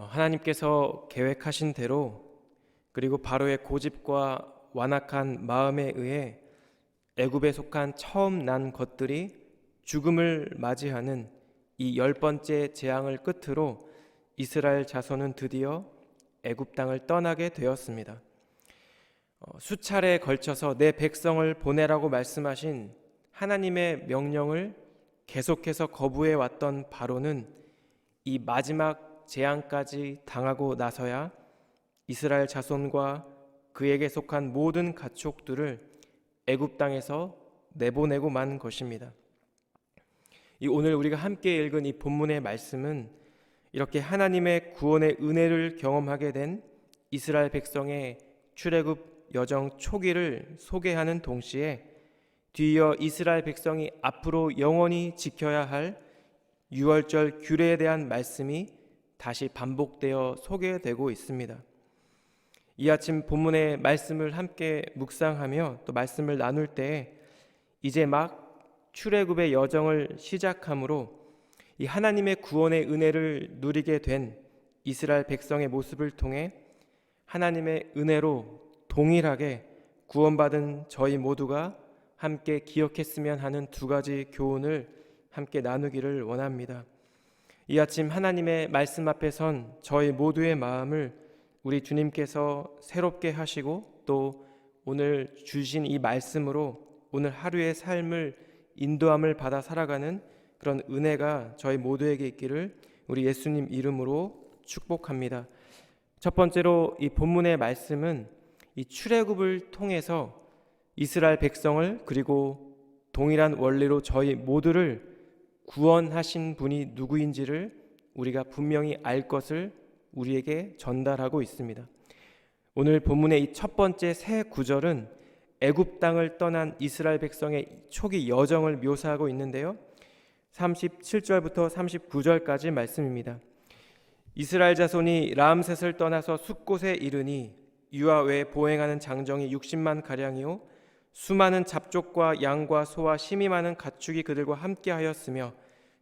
하나님께서 계획하신 대로 그리고 바로의 고집과 완악한 마음에 의해 애굽에 속한 처음 난 것들이 죽음을 맞이하는 이 10번째 재앙을 끝으로 이스라엘 자손은 드디어 애굽 땅을 떠나게 되었습니다. 수차례에 걸쳐서 내 백성을 보내라고 말씀하신 하나님의 명령을 계속해서 거부해 왔던 바로는 이 마지막 재앙까지 당하고 나서야 이스라엘 자손과 그에게 속한 모든 가축들을 애굽 땅에서 내보내고 만 것입니다. 오늘 우리가 함께 읽은 이 본문의 말씀은 이렇게 하나님의 구원의 은혜를 경험하게 된 이스라엘 백성의 출애굽 여정 초기를 소개하는 동시에 뒤이어 이스라엘 백성이 앞으로 영원히 지켜야 할 유월절 규례에 대한 말씀이 다시 반복되어 소개되고 있습니다. 이 아침 본문의 말씀을 함께 묵상하며 또 말씀을 나눌 때 이제 막 출애굽의 여정을 시작함으로 이 하나님의 구원의 은혜를 누리게 된 이스라엘 백성의 모습을 통해 하나님의 은혜로 동일하게 구원받은 저희 모두가 함께 기억했으면 하는 두 가지 교훈을 함께 나누기를 원합니다. 이 아침 하나님의 말씀 앞에 선 저희 모두의 마음을 우리 주님께서 새롭게 하시고 또 오늘 주신 이 말씀으로 오늘 하루의 삶을 인도함을 받아 살아가는 그런 은혜가 저희 모두에게 있기를 우리 예수님 이름으로 축복합니다. 첫 번째로 이 본문의 말씀은 이 출애굽을 통해서 이스라엘 백성을 그리고 동일한 원리로 저희 모두를 구원하신 분이 누구인지를 우리가 분명히 알 것을 우리에게 전달하고 있습니다. 오늘 본문의 이 첫 번째 세 구절은 애굽 땅을 떠난 이스라엘 백성의 초기 여정을 묘사하고 있는데요. 37절부터 39절까지 말씀입니다. 이스라엘 자손이 람셋을 떠나서 숫곳에 이르니 유아 외에 보행하는 장정이 60만 가량이요 수많은 잡족과 양과 소와 심이 많은 가축이 그들과 함께하였으며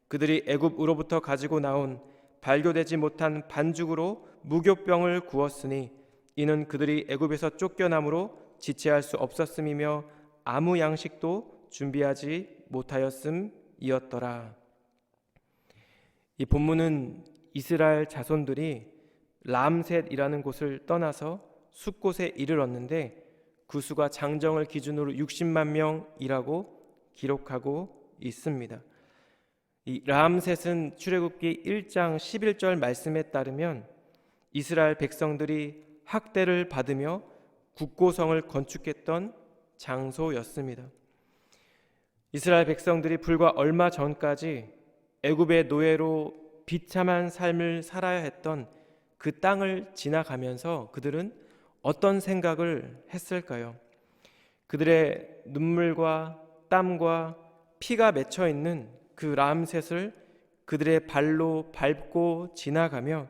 그들이 애굽으로부터 가지고 나온 발교되지 못한 반죽으로 무교병을 구웠으니 이는 그들이 애굽에서 쫓겨남으로 지체할 수 없었음이며 아무 양식도 준비하지 못하였음이었더라. 이 본문은 이스라엘 자손들이 람셋이라는 곳을 떠나서 숫곳에 이르렀는데 그 수가 장정을 기준으로 60만 명이라고 기록하고 있습니다. 이 람셋은 출애굽기 1장 11절 말씀에 따르면 이스라엘 백성들이 학대를 받으며 국고성을 건축했던 장소였습니다. 이스라엘 백성들이 불과 얼마 전까지 애굽의 노예로 비참한 삶을 살아야 했던 그 땅을 지나가면서 그들은 어떤 생각을 했을까요? 그들의 눈물과 땀과 피가 맺혀 있는 그 람셋을 그들의 발로 밟고 지나가며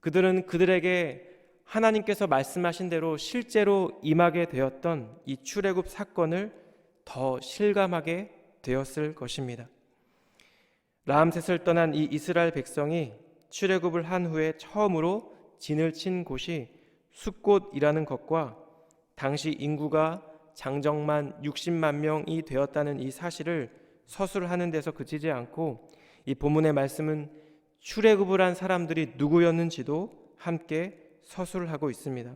그들은 그들에게 하나님께서 말씀하신 대로 실제로 임하게 되었던 이 출애굽 사건을 더 실감하게 되었을 것입니다. 람셋을 떠난 이 이스라엘 백성이 출애굽을 한 후에 처음으로 진을 친 곳이 숫곳이라는 것과 당시 인구가 장정만 60만 명이 되었다는 이 사실을 서술하는 데서 그치지 않고 이 본문의 말씀은 출애굽을 한 사람들이 누구였는지도 함께 서술하고 있습니다.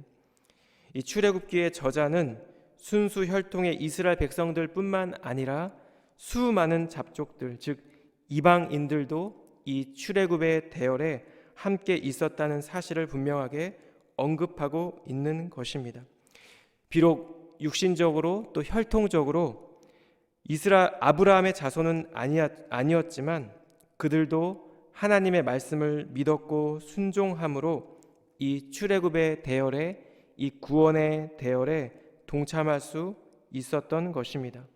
이 출애굽기의 저자는 순수 혈통의 이스라엘 백성들뿐만 아니라 수많은 잡족들 즉 이방인들도 이 출애굽의 대열에 함께 있었다는 사실을 분명하게 언급하고 있는 것입니다. 비록 육신적으로 또 혈통적으로 아브라함의 자손은 아니었지만 그들도 하나님의 말씀을 믿었고 순종함으로 이 출애굽의 대열에 이 구원의 대열에 동참할 수 있었던 것입니다.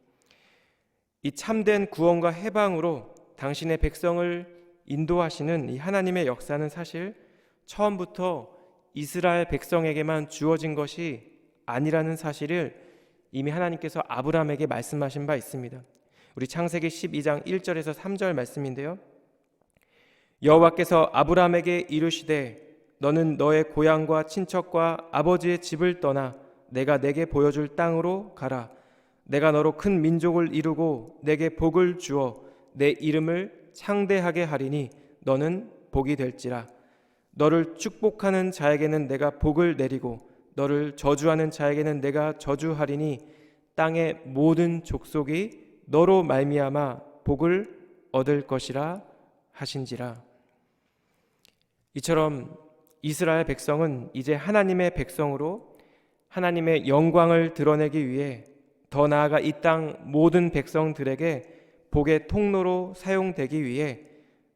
이 참된 구원과 해방으로 당신의 백성을 인도하시는 이 하나님의 역사는 사실 처음부터 이스라엘 백성에게만 주어진 것이 아니라는 사실을 이미 하나님께서 아브라함에게 말씀하신 바 있습니다. 우리 창세기 12장 1절에서 3절 말씀인데요. 여호와께서 아브라함에게 이르시되 너는 너의 고향과 친척과 아버지의 집을 떠나 내가 내게 보여줄 땅으로 가라. 내가 너로 큰 민족을 이루고 내게 복을 주어 내 이름을 창대하게 하리니 너는 복이 될지라. 너를 축복하는 자에게는 내가 복을 내리고 너를 저주하는 자에게는 내가 저주하리니 땅의 모든 족속이 너로 말미암아 복을 얻을 것이라 하신지라. 이처럼 이스라엘 백성은 이제 하나님의 백성으로 하나님의 영광을 드러내기 위해 더 나아가 이 땅 모든 백성들에게 복의 통로로 사용되기 위해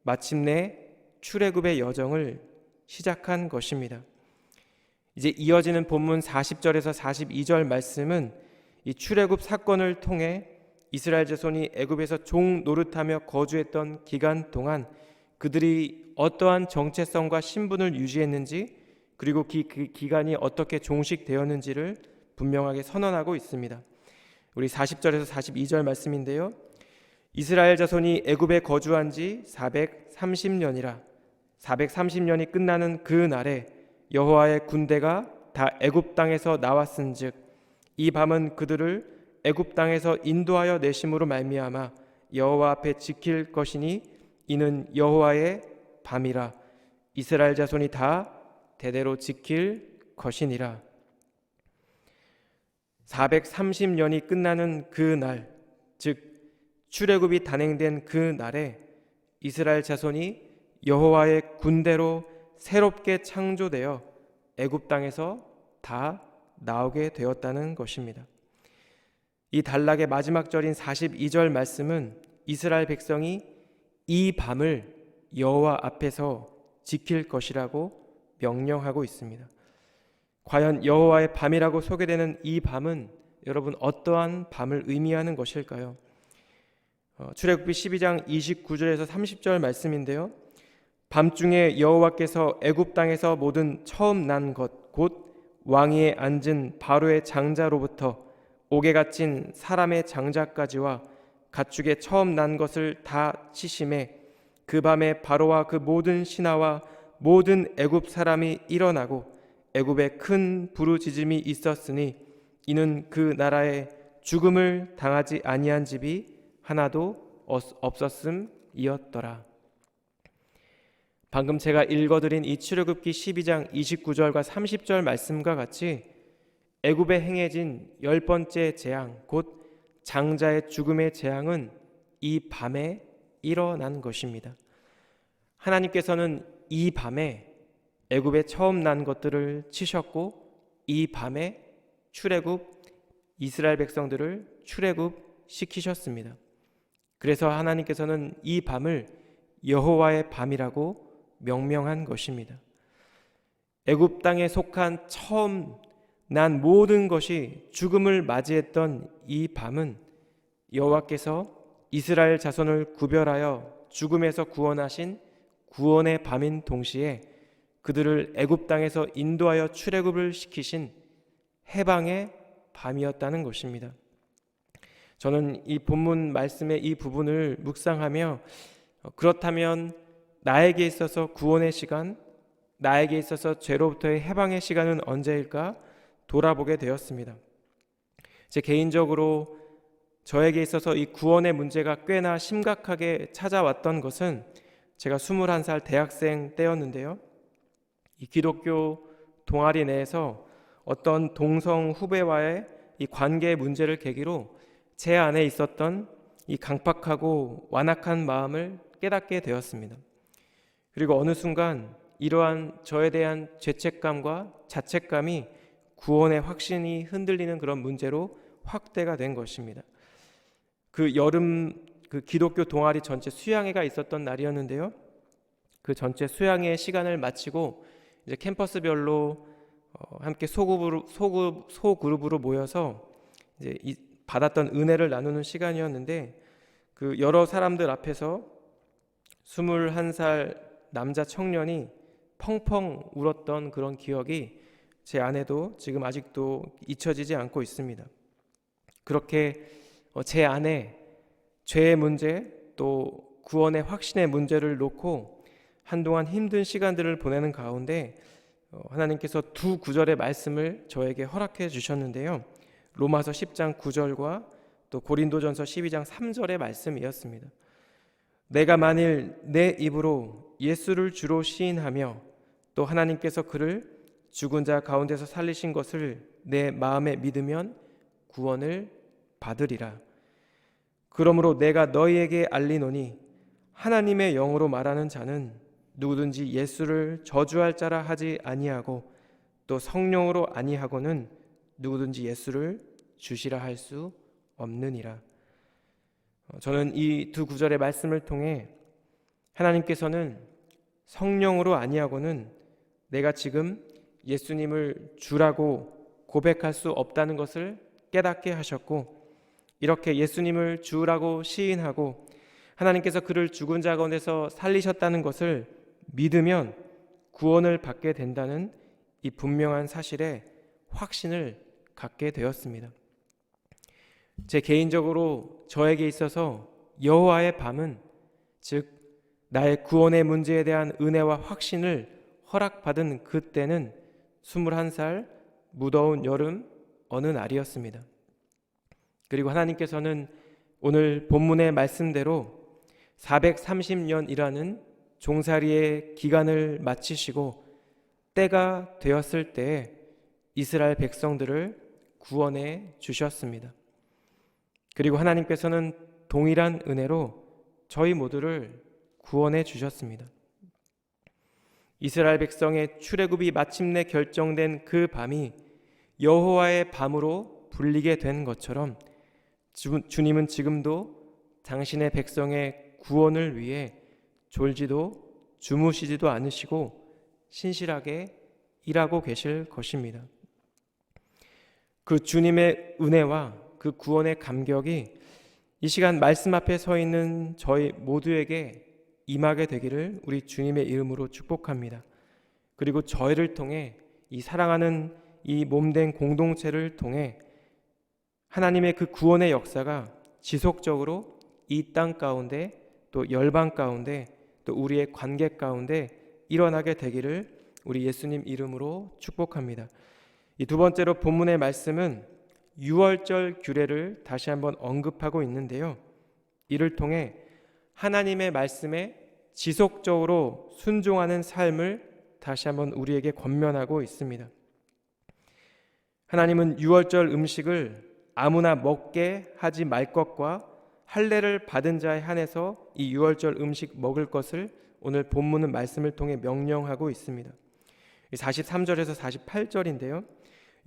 마침내 출애굽의 여정을 시작한 것입니다. 이제 이어지는 본문 40절에서 42절 말씀은 이 출애굽 사건을 통해 이스라엘 자손이 애굽에서 종 노릇하며 거주했던 기간 동안 그들이 어떠한 정체성과 신분을 유지했는지, 그리고 그 기간이 어떻게 종식되었는지를 분명하게 선언하고 있습니다. 우리 40절에서 42절 말씀인데요. 이스라엘 자손이 애굽에 거주한 지 430년이라 430년이 끝나는 그 날에 여호와의 군대가 다 애굽 땅에서 나왔은즉 이 밤은 그들을 애굽 땅에서 인도하여 내심으로 말미암아 여호와 앞에 지킬 것이니 이는 여호와의 밤이라. 이스라엘 자손이 다 대대로 지킬 것이니라. 430년이 끝나는 그 날, 즉 출애굽이 단행된 그 날에 이스라엘 자손이 여호와의 군대로 새롭게 창조되어 애굽 땅에서 다 나오게 되었다는 것입니다. 이 단락의 마지막 절인 42절 말씀은 이스라엘 백성이 이 밤을 여호와 앞에서 지킬 것이라고 명령하고 있습니다. 과연 여호와의 밤이라고 소개되는 이 밤은 여러분 어떠한 밤을 의미하는 것일까요? 출애굽기 12장 29절에서 30절 말씀인데요. 밤중에 여호와께서 애굽 땅에서 모든 처음 난 것 곧 왕위에 앉은 바로의 장자로부터 옥에 갇힌 사람의 장자까지와 가축의 처음 난 것을 다 치심에 그 밤에 바로와 그 모든 신하와 모든 애굽 사람이 일어나고 애굽에 큰 부르짖음이 있었으니 이는 그 나라에 죽음을 당하지 아니한 집이 하나도 없었음이었더라. 방금 제가 읽어드린 이 출애굽기 12장 29절과 30절 말씀과 같이 애굽에 행해진 10번째 재앙, 곧 장자의 죽음의 재앙은 이 밤에 일어난 것입니다. 하나님께서는 이 밤에 애굽에 처음 난 것들을 치셨고 이 밤에 이스라엘 백성들을 출애굽시키셨습니다. 그래서 하나님께서는 이 밤을 여호와의 밤이라고 명명한 것입니다. 애굽 땅에 속한 처음 난 모든 것이 죽음을 맞이했던 이 밤은 여호와께서 이스라엘 자손을 구별하여 죽음에서 구원하신 구원의 밤인 동시에 그들을 애굽 땅에서 인도하여 출애굽을 시키신 해방의 밤이었다는 것입니다. 저는 이 본문 말씀의 이 부분을 묵상하며 그렇다면 나에게 있어서 구원의 시간, 나에게 있어서 죄로부터의 해방의 시간은 언제일까 돌아보게 되었습니다. 제 개인적으로 저에게 있어서 이 구원의 문제가 꽤나 심각하게 찾아왔던 것은 제가 21살 대학생 때였는데요. 이 기독교 동아리 내에서 어떤 동성 후배와의 이 관계 문제를 계기로 제 안에 있었던 이 강팍하고 완악한 마음을 깨닫게 되었습니다. 그리고 어느 순간 이러한 저에 대한 죄책감과 자책감이 구원의 확신이 흔들리는 그런 문제로 확대가 된 것입니다. 그 여름 그 기독교 동아리 전체 수양회가 있었던 날이었는데요. 그 전체 수양회 시간을 마치고 이제 캠퍼스별로 함께 소그룹으로 모여서 이제 받았던 은혜를 나누는 시간이었는데 그 여러 사람들 앞에서 21살 남자 청년이 펑펑 울었던 그런 기억이 제 안에도 지금 아직도 잊혀지지 않고 있습니다. 그렇게 제 안에 죄의 문제 또 구원의 확신의 문제를 놓고 한동안 힘든 시간들을 보내는 가운데 하나님께서 두 구절의 말씀을 저에게 허락해 주셨는데요. 로마서 10장 9절과 또 고린도전서 12장 3절의 말씀이었습니다. 내가 만일 내 입으로 예수를 주로 시인하며 또 하나님께서 그를 죽은 자 가운데서 살리신 것을 내 마음에 믿으면 구원을 받으리라. 그러므로 내가 너희에게 알리노니 하나님의 영으로 말하는 자는 누구든지 예수를 저주할 자라 하지 아니하고 또 성령으로 아니하고는 누구든지 예수를 주시라 할 수 없느니라. 저는 이 두 구절의 말씀을 통해 하나님께서는 성령으로 아니하고는 내가 지금 예수님을 주라고 고백할 수 없다는 것을 깨닫게 하셨고, 이렇게 예수님을 주라고 시인하고 하나님께서 그를 죽은 자 가운데서 살리셨다는 것을 믿으면 구원을 받게 된다는 이 분명한 사실에 확신을 갖게 되었습니다. 제 개인적으로 저에게 있어서 여호와의 밤은, 즉 나의 구원의 문제에 대한 은혜와 확신을 허락받은 그때는 21살 무더운 여름 어느 날이었습니다. 그리고 하나님께서는 오늘 본문의 말씀대로 430년이라는 종살이의 기간을 마치시고 때가 되었을 때에 이스라엘 백성들을 구원해 주셨습니다. 그리고 하나님께서는 동일한 은혜로 저희 모두를 구원해 주셨습니다. 이스라엘 백성의 출애굽이 마침내 결정된 그 밤이 여호와의 밤으로 불리게 된 것처럼 주님은 지금도 당신의 백성의 구원을 위해 졸지도 주무시지도 않으시고 신실하게 일하고 계실 것입니다. 그 주님의 은혜와 그 구원의 감격이 이 시간 말씀 앞에 서 있는 저희 모두에게 임하게 되기를 우리 주님의 이름으로 축복합니다. 그리고 저희를 통해 이 사랑하는 이 몸된 공동체를 통해 하나님의 그 구원의 역사가 지속적으로 이 땅 가운데 또 열방 가운데 또 우리의 관계 가운데 일어나게 되기를 우리 예수님 이름으로 축복합니다. 이 두 번째로 본문의 말씀은 유월절 규례를 다시 한번 언급하고 있는데요. 이를 통해 하나님의 말씀에 지속적으로 순종하는 삶을 다시 한번 우리에게 권면하고 있습니다. 하나님은 유월절 음식을 아무나 먹게 하지 말 것과 할례를 받은 자에 한해서 이 유월절 음식 먹을 것을 오늘 본문은 말씀을 통해 명령하고 있습니다. 43절에서 48절인데요.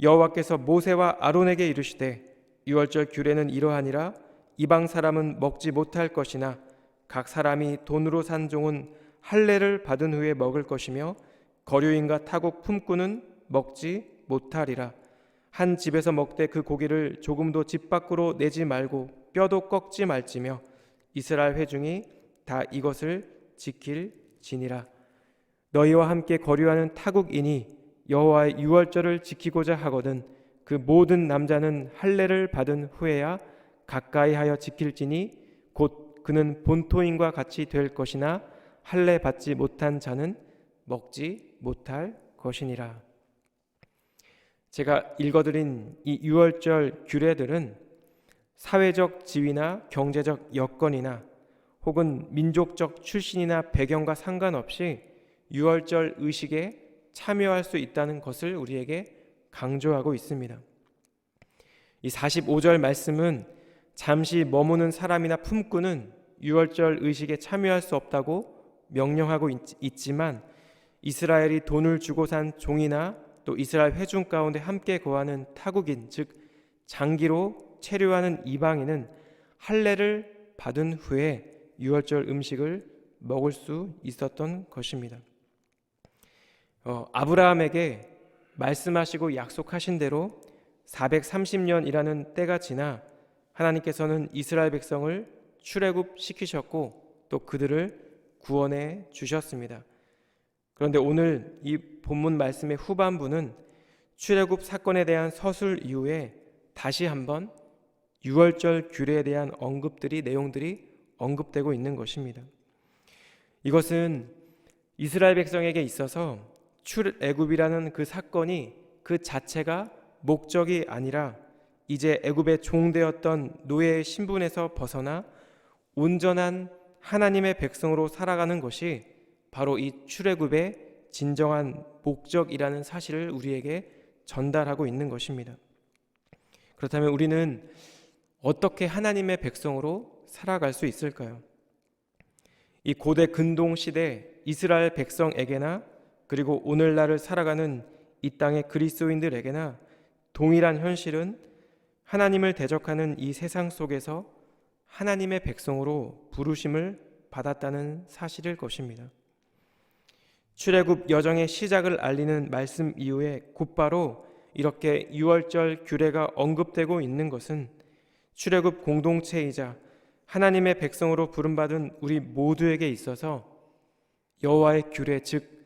여호와께서 모세와 아론에게 이르시되 유월절 규례는 이러하니라. 이방 사람은 먹지 못할 것이나 각 사람이 돈으로 산 종은 할례를 받은 후에 먹을 것이며 거류인과 타국 품꾼은 먹지 못하리라. 한 집에서 먹되 그 고기를 조금도 집 밖으로 내지 말고 뼈도 꺾지 말지며 이스라엘 회중이 다 이것을 지킬지니라. 너희와 함께 거류하는 타국인이 여호와의 유월절을 지키고자 하거든 그 모든 남자는 할례를 받은 후에야 가까이 하여 지킬지니 곧 그는 본토인과 같이 될 것이나 할례 받지 못한 자는 먹지 못할 것이니라. 제가 읽어드린 이 유월절 규례들은 사회적 지위나 경제적 여건이나 혹은 민족적 출신이나 배경과 상관없이 유월절 의식에 참여할 수 있다는 것을 우리에게 강조하고 있습니다. 이 45절 말씀은 잠시 머무는 사람이나 품꾼은 유월절 의식에 참여할 수 없다고 명령하고 있지만 이스라엘이 돈을 주고 산 종이나 또 이스라엘 회중 가운데 함께 거하는 타국인, 즉 장기로 체류하는 이방인은 할례를 받은 후에 유월절 음식을 먹을 수 있었던 것입니다. 아브라함에게 말씀하시고 약속하신 대로 430년이라는 때가 지나 하나님께서는 이스라엘 백성을 출애굽시키셨고 또 그들을 구원해 주셨습니다. 그런데 오늘 이 본문 말씀의 후반부는 출애굽 사건에 대한 서술 이후에 다시 한번 유월절 규례에 대한 내용들이 언급되고 있는 것입니다. 이것은 이스라엘 백성에게 있어서 출애굽이라는 그 사건이 그 자체가 목적이 아니라 이제 애굽의 종되었던 노예의 신분에서 벗어나 온전한 하나님의 백성으로 살아가는 것이 바로 이 출애굽의 진정한 목적이라는 사실을 우리에게 전달하고 있는 것입니다. 그렇다면 우리는 어떻게 하나님의 백성으로 살아갈 수 있을까요? 이 고대 근동 시대 이스라엘 백성에게나 그리고 오늘날을 살아가는 이 땅의 그리스도인들에게나 동일한 현실은 하나님을 대적하는 이 세상 속에서 하나님의 백성으로 부르심을 받았다는 사실일 것입니다. 출애굽 여정의 시작을 알리는 말씀 이후에 곧바로 이렇게 유월절 규례가 언급되고 있는 것은 출애굽 공동체이자 하나님의 백성으로 부름받은 우리 모두에게 있어서 여호와의 규례, 즉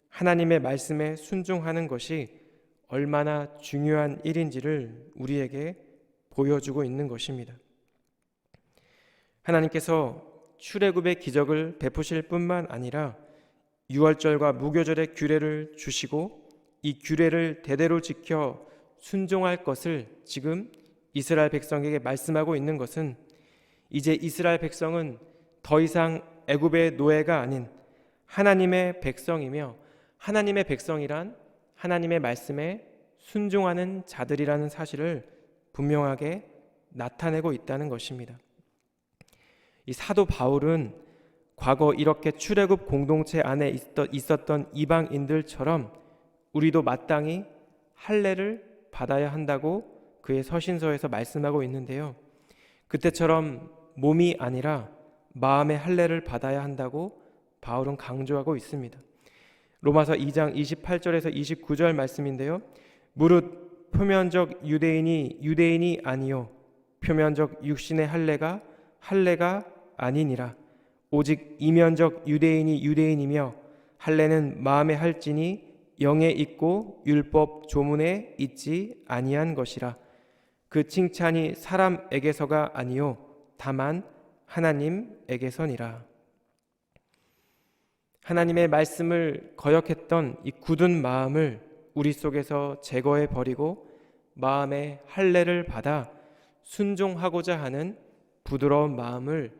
하나님의 말씀에 순종하는 것이 얼마나 중요한 일인지를 우리에게 보여주고 있는 것입니다. 하나님께서 출애굽의 기적을 베푸실 뿐만 아니라 유월절과 무교절의 규례를 주시고 이 규례를 대대로 지켜 순종할 것을 지금 이스라엘 백성에게 말씀하고 있는 것은 이제 이스라엘 백성은 더 이상 애굽의 노예가 아닌 하나님의 백성이며 하나님의 백성이란 하나님의 말씀에 순종하는 자들이라는 사실을 분명하게 나타내고 있다는 것입니다. 이 사도 바울은 과거 이렇게 출애굽 공동체 안에 있었던 이방인들처럼 우리도 마땅히 할례를 받아야 한다고 그의 서신서에서 말씀하고 있는데요. 그때처럼 몸이 아니라 마음의 할례를 받아야 한다고 바울은 강조하고 있습니다. 로마서 2장 28절에서 29절 말씀인데요. 무릇 표면적 유대인이 유대인이 아니요 표면적 육신의 할례가 할례가 아니니라. 오직 이면적 유대인이 유대인이며 할례는 마음에 할지니 영에 있고 율법 조문에 있지 아니한 것이라. 그 칭찬이 사람에게서가 아니요 다만 하나님에게서니라. 하나님의 말씀을 거역했던 이 굳은 마음을 우리 속에서 제거해 버리고 마음의 할례를 받아 순종하고자 하는 부드러운 마음을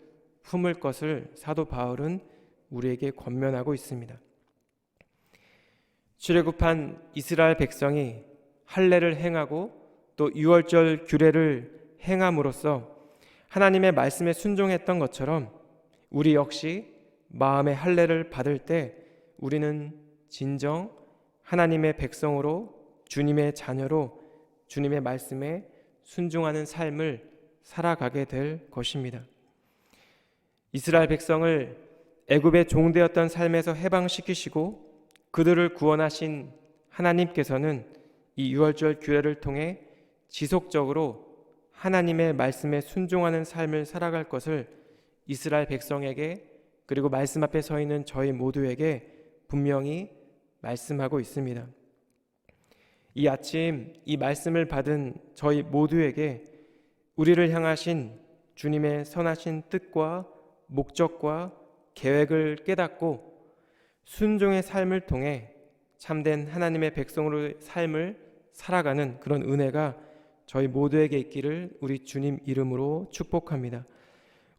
품을 것을 사도 바울은 우리에게 권면하고 있습니다. 출애굽한 이스라엘 백성이 할례를 행하고 또 유월절 규례를 행함으로써 하나님의 말씀에 순종했던 것처럼 우리 역시 마음의 할례를 받을 때 우리는 진정 하나님의 백성으로 주님의 자녀로 주님의 말씀에 순종하는 삶을 살아가게 될 것입니다. 이스라엘 백성을 애굽의 종되었던 삶에서 해방시키시고 그들을 구원하신 하나님께서는 이 유월절 규례를 통해 지속적으로 하나님의 말씀에 순종하는 삶을 살아갈 것을 이스라엘 백성에게 그리고 말씀 앞에 서 있는 저희 모두에게 분명히 말씀하고 있습니다. 이 아침 이 말씀을 받은 저희 모두에게 우리를 향하신 주님의 선하신 뜻과 목적과 계획을 깨닫고 순종의 삶을 통해 참된 하나님의 백성으로의 삶을 살아가는 그런 은혜가 저희 모두에게 있기를 우리 주님 이름으로 축복합니다.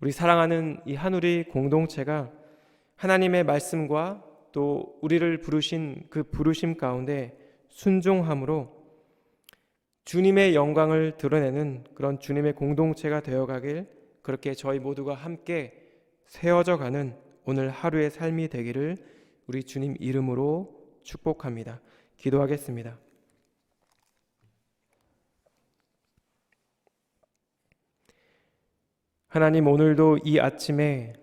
우리 사랑하는 이 한우리 공동체가 하나님의 말씀과 또 우리를 부르신 그 부르심 가운데 순종함으로 주님의 영광을 드러내는 그런 주님의 공동체가 되어가길 그렇게 저희 모두가 함께 세워져 가는 오늘 하루의 삶이 되기를 우리 주님 이름으로 축복합니다. 기도하겠습니다. 하나님, 오늘도 이 아침에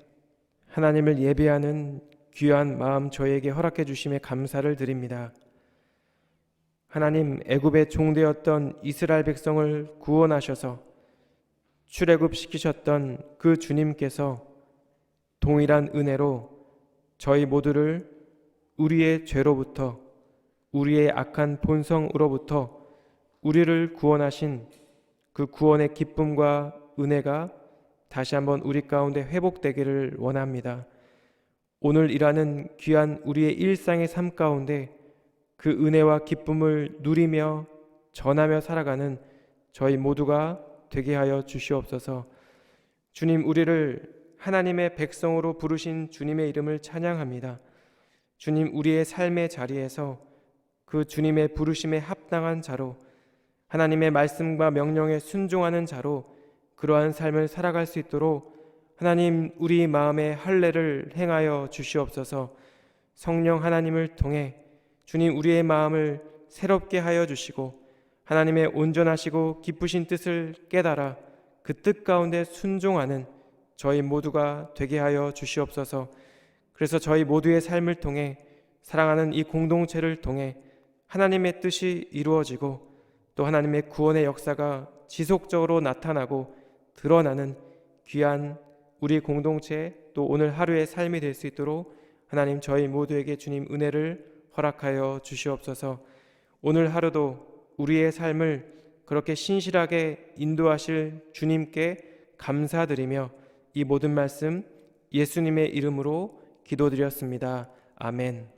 하나님을 예배하는 귀한 마음 저에게 허락해 주심에 감사를 드립니다. 하나님, 애굽의 종되었던 이스라엘 백성을 구원하셔서 출애굽시키셨던 그 주님께서 동일한 은혜로 저희 모두를 우리의 죄로부터 우리의 악한 본성으로부터 우리를 구원하신 그 구원의 기쁨과 은혜가 다시 한번 우리 가운데 회복되기를 원합니다. 오늘 일하는 귀한 우리의 일상의 삶 가운데 그 은혜와 기쁨을 누리며 전하며 살아가는 저희 모두가 되게 하여 주시옵소서. 주님, 우리를 하나님의 백성으로 부르신 주님의 이름을 찬양합니다. 주님, 우리의 삶의 자리에서 그 주님의 부르심에 합당한 자로, 하나님의 말씀과 명령에 순종하는 자로 그러한 삶을 살아갈 수 있도록 하나님, 우리 마음의 할례를 행하여 주시옵소서. 성령 하나님을 통해 주님, 우리의 마음을 새롭게 하여 주시고 하나님의 온전하시고 기쁘신 뜻을 깨달아 그 뜻 가운데 순종하는 저희 모두가 되게 하여 주시옵소서. 그래서 저희 모두의 삶을 통해, 사랑하는 이 공동체를 통해 하나님의 뜻이 이루어지고 또 하나님의 구원의 역사가 지속적으로 나타나고 드러나는 귀한 우리 공동체, 또 오늘 하루의 삶이 될 수 있도록 하나님, 저희 모두에게 주님 은혜를 허락하여 주시옵소서. 오늘 하루도 우리의 삶을 그렇게 신실하게 인도하실 주님께 감사드리며 이 모든 말씀 예수님의 이름으로 기도드렸습니다. 아멘.